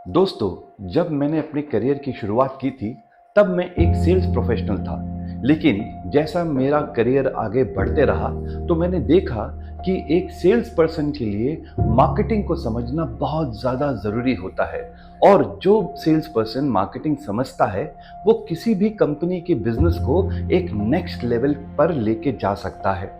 दोस्तों, जब मैंने अपने करियर की शुरुआत की थी, तब मैं एक सेल्स प्रोफेशनल था। लेकिन जैसा मेरा करियर आगे बढ़ते रहा, तो मैंने देखा कि एक सेल्स पर्सन के लिए मार्केटिंग को समझना बहुत ज़्यादा ज़रूरी होता है। और जो सेल्स पर्सन मार्केटिंग समझता है, वो किसी भी कंपनी के बिजनेस को एक नेक्स्ट लेवल पर लेके जा सकता है।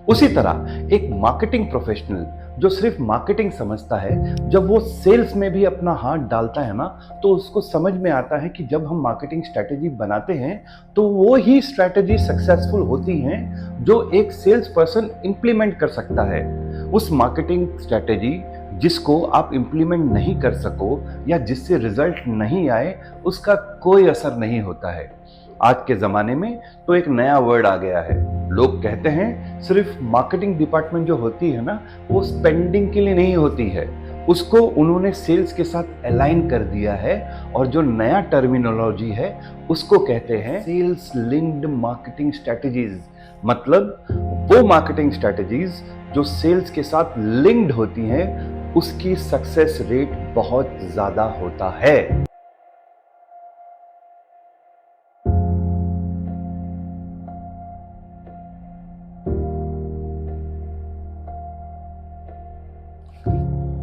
उसी तरह एक मार्केटिंग प्रोफेशनल जो सिर्फ मार्केटिंग समझता है, जब वो सेल्स में भी अपना हाथ डालता है ना, तो उसको समझ में आता है कि जब हम मार्केटिंग स्ट्रैटेजी बनाते हैं, तो वो ही स्ट्रैटेजी सक्सेसफुल होती हैं जो एक सेल्स पर्सन इंप्लीमेंट कर सकता है। उस मार्केटिंग स्ट्रैटेजी जिसको आप इंप्लीमेंट नहीं कर सको या जिससे रिजल्ट नहीं आए, उसका कोई असर नहीं होता है। आज के ज़माने में तो एक नया वर्ड आ गया है। लोग कहते हैं सिर्फ मार्केटिंग डिपार्टमेंट जो होती है ना, वो स्पेंडिंग के लिए नहीं होती है, उसको उन्होंने सेल्स के साथ अलाइन कर दिया है। और जो नया टर्मिनोलॉजी है, उसको कहते हैं सेल्स लिंक्ड मार्केटिंग स्ट्रेटजीज। मतलब वो मार्केटिंग स्ट्रेटजीज जो सेल्स के साथ लिंक्ड होती हैं, उसकी सक्सेस रेट बहुत ज़्यादा होता है।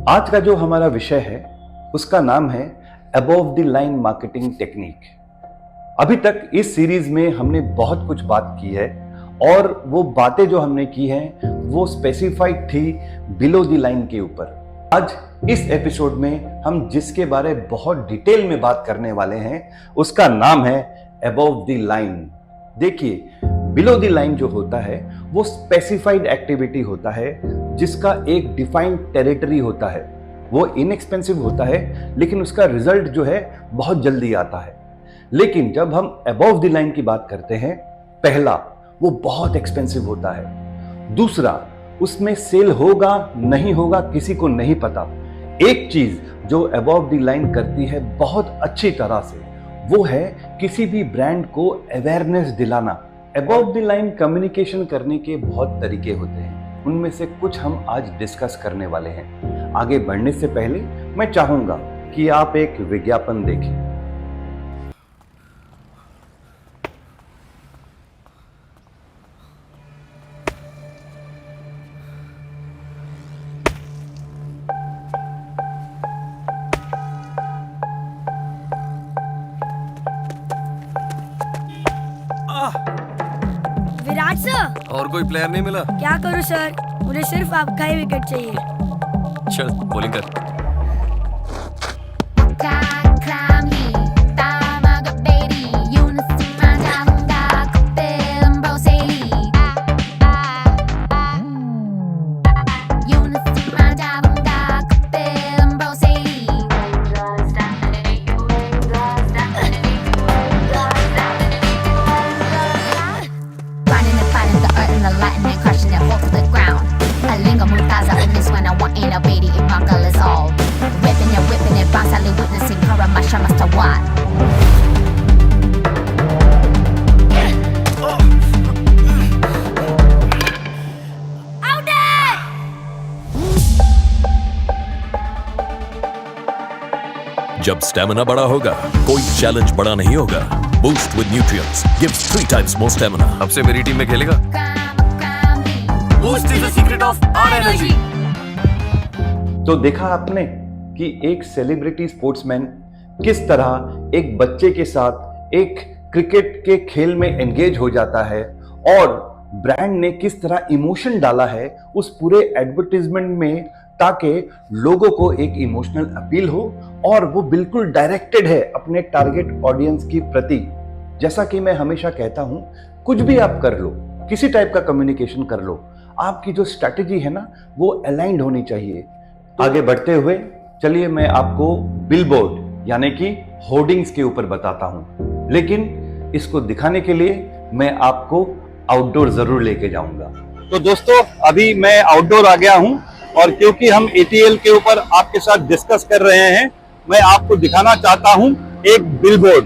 आज का जो हमारा विषय है, उसका नाम है above the line marketing technique. अभी तक इस सीरीज में हमने बहुत कुछ बात की है, और वो बातें जो हमने की हैं वो स्पेसिफाइड थी बिलो द लाइन के ऊपर। आज इस एपिसोड में हम जिसके बारे बहुत डिटेल में बात करने वाले हैं, उसका नाम है अबव द लाइन। देखिए, बिलो द लाइन जो होता है वो स्पेसिफाइड एक्टिविटी होता है, जिसका एक डिफाइंड टेरिटरी होता है। वो इनएक्सपेंसिव होता है, लेकिन उसका रिजल्ट जो है बहुत जल्दी आता है। लेकिन जब हम अबव द लाइन की बात करते हैं, पहला, वो बहुत एक्सपेंसिव होता है। दूसरा, उसमें सेल होगा नहीं होगा किसी को नहीं पता। एक चीज जो अबव द लाइन करती है बहुत अच्छी तरह से, वो है किसी भी ब्रांड को अवेयरनेस दिलाना। अबव द लाइन कम्युनिकेशन करने के बहुत तरीके होते हैं, उनमें से कुछ हम आज डिस्कस करने वाले हैं। आगे बढ़ने से पहले मैं चाहूंगा कि आप एक विज्ञापन देखें। विराट सर, और कोई प्लेयर नहीं मिला? क्या करूं सर, मुझे सिर्फ आपका ही विकेट चाहिए। चल बॉलिंग कर। जब स्टेमिना बड़ा होगा, कोई चैलेंज बड़ा नहीं होगा। Boost with nutrients gives 3 times more stamina। अब से मेरी टीम में खेलेगा। Boost is the secret of our energy. तो देखा आपने कि एक सेलिब्रिटी स्पोर्ट्समैन किस तरह एक बच्चे के साथ एक क्रिकेट के खेल में एंगेज हो जाता है, और ब्रांड ने किस तरह इमोशन डाला है उस पूरे एडवर्टाइजमेंट में, ताकि लोगों को एक इमोशनल अपील हो और वो बिल्कुल डायरेक्टेड है अपने टारगेट ऑडियंस की प्रति। जैसा कि मैं हमेशा कहता हूं, कुछ भी आप कर लो, किसी टाइप का कम्युनिकेशन कर लो, आपकी जो स्ट्रैटेजी है ना, वो अलाइंड होनी चाहिए। आगे बढ़ते हुए चलिए मैं आपको बिलबोर्ड यानी कि होर्डिंग्स के ऊपर बताता हूं, लेकिन इसको दिखाने के लिए मैं आपको आउटडोर जरूर लेके जाऊंगा। तो दोस्तों, अभी मैं आउटडोर आ गया हूं, और क्योंकि हम ATL के ऊपर आपके साथ डिस्कस कर रहे हैं, मैं आपको दिखाना चाहता हूं एक बिलबोर्ड।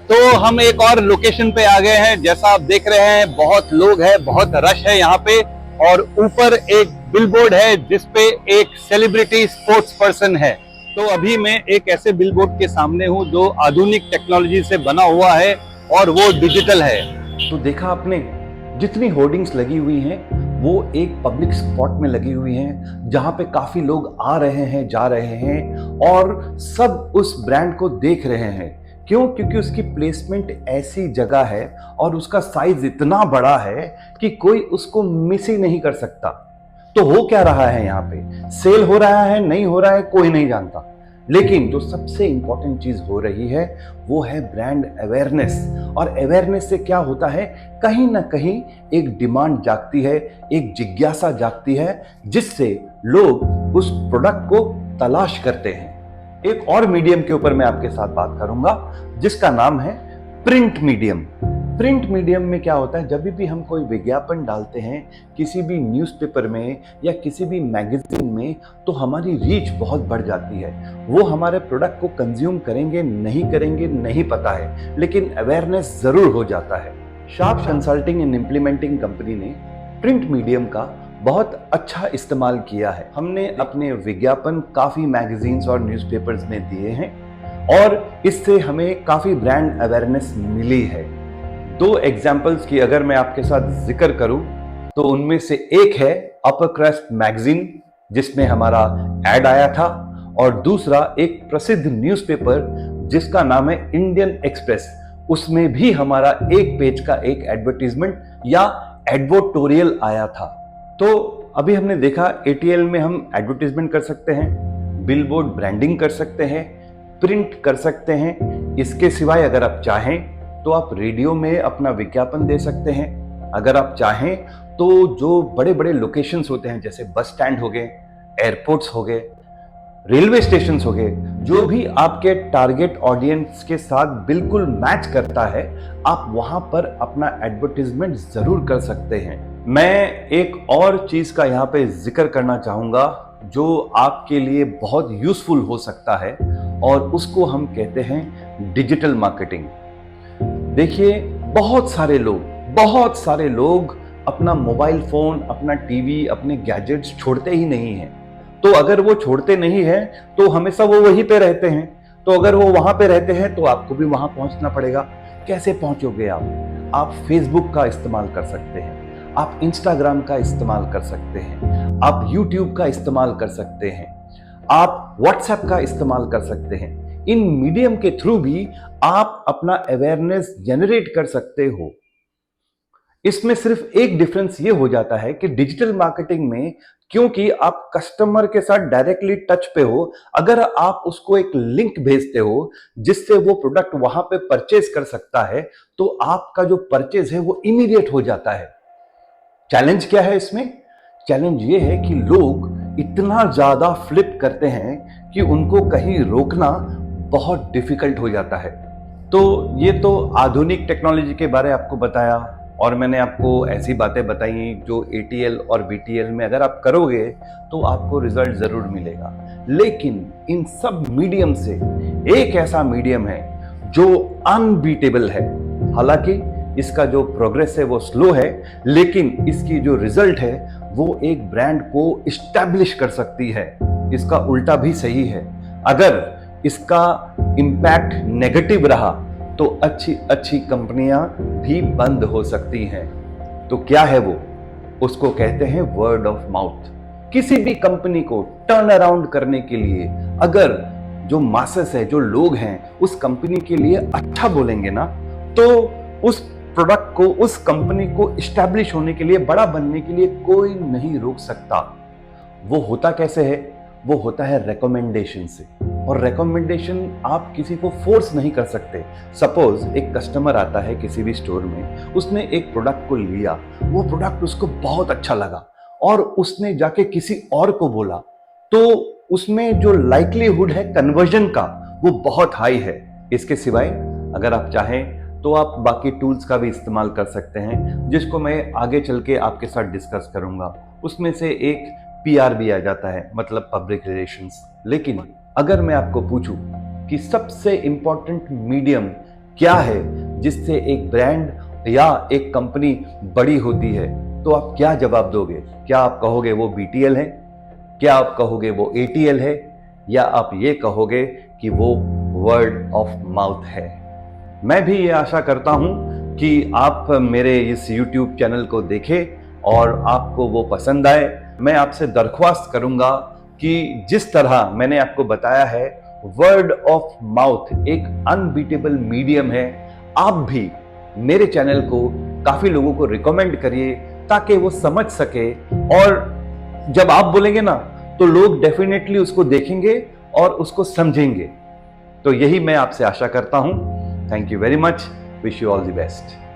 तो हम एक और लोकेशन पे आ गए हैं। जैसा आप देख रहे हैं, बहुत लोग हैं, बहुत रश है यहाँ पे, और ऊपर एक बिलबोर्ड है जिसपे एक सेलिब्रिटी स्पोर्ट्स पर्सन है। तो अभी मैं एक ऐसे बिलबोर्ड के सामने हूँ जो आधुनिक टेक्नोलॉजी से बना हुआ है और वो डिजिटल है। तो देखा आपने, जितनी होर्डिंग्स लगी हुई हैं वो एक पब्लिक स्पॉट में लगी हुई हैं जहां पे काफी लोग आ रहे हैं, जा रहे हैं और सब उस ब्रांड को देख रहे हैं। क्यों? क्योंकि उसकी प्लेसमेंट ऐसी जगह है और उसका साइज इतना बड़ा है कि कोई उसको मिस ही नहीं कर सकता। तो हो क्या रहा है यहाँ पे? सेल हो रहा है, नहीं हो रहा है, कोई नहीं जानता। लेकिन जो सबसे इंपॉर्टेंट चीज हो रही है वो है ब्रांड अवेयरनेस। और अवेयरनेस से क्या होता है, कहीं ना कहीं एक डिमांड जागती है, एक जिज्ञासा जागती है, जिससे लोग उस प्रोडक्ट को तलाश करते हैं। एक और मीडियम के ऊपर मैं आपके साथ बात करूंगा जिसका नाम है प्रिंट मीडियम। प्रिंट मीडियम में क्या होता है, जब भी हम कोई विज्ञापन डालते हैं किसी भी न्यूज़पेपर में या किसी भी मैगजीन में, तो हमारी रीच बहुत बढ़ जाती है। वो हमारे प्रोडक्ट को कंज्यूम करेंगे नहीं पता है, लेकिन अवेयरनेस जरूर हो जाता है। Sharp consulting and implementing company ने प्रिंट मीडियम का बहुत अच्छा इस्तेमाल किया है। हमने अपने विज्ञापन काफी मैगजीन्स और न्यूज़पेपर्स में दिए हैं और इससे हमें काफी ब्रांड अवेयरनेस मिली है। 2 एग्जाम्पल्स की अगर मैं आपके साथ जिक्र करूं तो उनमें से एक है अपर क्रस्ट मैगजीन जिसमें हमारा एड आया था, और दूसरा एक प्रसिद्ध न्यूज़पेपर जिसका नाम है इंडियन एक्सप्रेस। उसमें भी हमारा एक पेज का एक एडवर्टीजमेंट या एडवर्टोरियल आया था। तो अभी हमने देखा एटीएल में हम एडवर्टीजमेंट कर सकते हैं, बिलबोर्ड ब्रांडिंग कर सकते हैं, प्रिंट कर सकते हैं। इसके सिवाय अगर आप चाहें तो आप रेडियो में अपना विज्ञापन दे सकते हैं। अगर आप चाहें तो जो बड़े बड़े लोकेशंस होते हैं जैसे बस स्टैंड हो गए, एयरपोर्ट्स हो गए, रेलवे स्टेशंस हो गए, जो भी आपके टारगेट ऑडियंस के साथ बिल्कुल मैच करता है, आप वहां पर अपना एडवर्टीजमेंट जरूर कर सकते हैं। मैं एक और चीज का यहाँ पे जिक्र करना चाहूंगा जो आपके लिए बहुत यूजफुल हो सकता है, और उसको हम कहते हैं डिजिटल मार्केटिंग। देखिए, बहुत सारे लोग अपना मोबाइल फोन, अपना टीवी, अपने गैजेट्स छोड़ते ही नहीं हैं। तो अगर वो छोड़ते नहीं हैं तो हमेशा वो वहीं पे रहते हैं। तो अगर वो वहां पे रहते हैं तो आपको भी वहां पहुंचना पड़ेगा। कैसे पहुंचोगे आप फेसबुक का इस्तेमाल कर सकते हैं, आप इंस्टाग्राम का इस्तेमाल कर सकते हैं, आप यूट्यूब का इस्तेमाल कर सकते हैं, आप व्हाट्सएप का इस्तेमाल कर सकते हैं। इन मीडियम के थ्रू भी आप अपना अवेयरनेस जनरेट कर सकते हो। इसमें सिर्फ एक डिफरेंस ये हो जाता है कि डिजिटल मार्केटिंग में, क्योंकि आप कस्टमर के साथ डायरेक्टली टच पे हो, अगर आप उसको एक लिंक भेजते हो जिससे वो प्रोडक्ट वहां पे परचेज कर सकता है, तो आपका जो परचेज है वो इमीडिएट हो जाता है। चैलेंज क्या है इसमें? चैलेंज ये है कि लोग इतना ज्यादा फ्लिप करते हैं कि उनको कहीं रोकना बहुत डिफिकल्ट हो जाता है। तो ये तो आधुनिक टेक्नोलॉजी के बारे आपको बताया, और मैंने आपको ऐसी बातें बताई जो एटीएल और बीटीएल में अगर आप करोगे तो आपको रिजल्ट जरूर मिलेगा। लेकिन इन सब मीडियम से एक ऐसा मीडियम है जो अनबीटेबल है। हालांकि इसका जो प्रोग्रेस है वो स्लो है, लेकिन इसकी जो रिजल्ट है वो एक ब्रांड को इस्टेब्लिश कर सकती है। इसका उल्टा भी सही है। अगर इसका इम्पैक्ट नेगेटिव रहा तो अच्छी कंपनियां भी बंद हो सकती हैं। तो क्या है वो? उसको कहते हैं वर्ड ऑफ माउथ। किसी भी कंपनी को टर्न अराउंड करने के लिए अगर जो मासेस है, जो लोग हैं, उस कंपनी के लिए अच्छा बोलेंगे ना, तो उस प्रोडक्ट को, उस कंपनी को इस्टेब्लिश होने के लिए, बड़ा बनने के लिए कोई नहीं रोक सकता। वो होता कैसे है? वो होता है रिकमेंडेशन से। और रिकमेंडेशन आप किसी को फोर्स नहीं कर सकते। सपोज एक कस्टमर आता है किसी भी स्टोर में, उसने एक प्रोडक्ट को लिया, वो प्रोडक्ट उसको बहुत अच्छा लगा और उसने जाके किसी और को बोला, तो उसमें जो लाइक्लीहुड है कन्वर्जन का वो बहुत हाई है। इसके सिवाय अगर आप चाहें तो आप बाकी टूल्स का भी इस्तेमाल कर सकते हैं, जिसको मैं आगे चल के आपके साथ डिस्कस करूंगा। उसमें से एक पीआर भी आ जाता है, मतलब पब्लिक रिलेशंस। लेकिन अगर मैं आपको पूछूं कि सबसे इंपॉर्टेंट मीडियम क्या है जिससे एक ब्रांड या एक कंपनी बड़ी होती है, तो आप क्या जवाब दोगे? क्या आप कहोगे वो बीटीएल है? क्या आप कहोगे वो एटीएल है? या आप ये कहोगे कि वो वर्ड ऑफ माउथ है। मैं भी ये आशा करता हूं कि आप मेरे इस YouTube चैनल को देखें और आपको वो पसंद आए। मैं आपसे दरख्वास्त करूंगा कि जिस तरह मैंने आपको बताया है, वर्ड ऑफ माउथ एक अनबीटेबल मीडियम है। आप भी मेरे चैनल को काफी लोगों को रिकमेंड करिए ताकि वो समझ सके, और जब आप बोलेंगे ना तो लोग डेफिनेटली उसको देखेंगे और उसको समझेंगे। तो यही मैं आपसे आशा करता हूं। Thank you very much. Wish you all the best.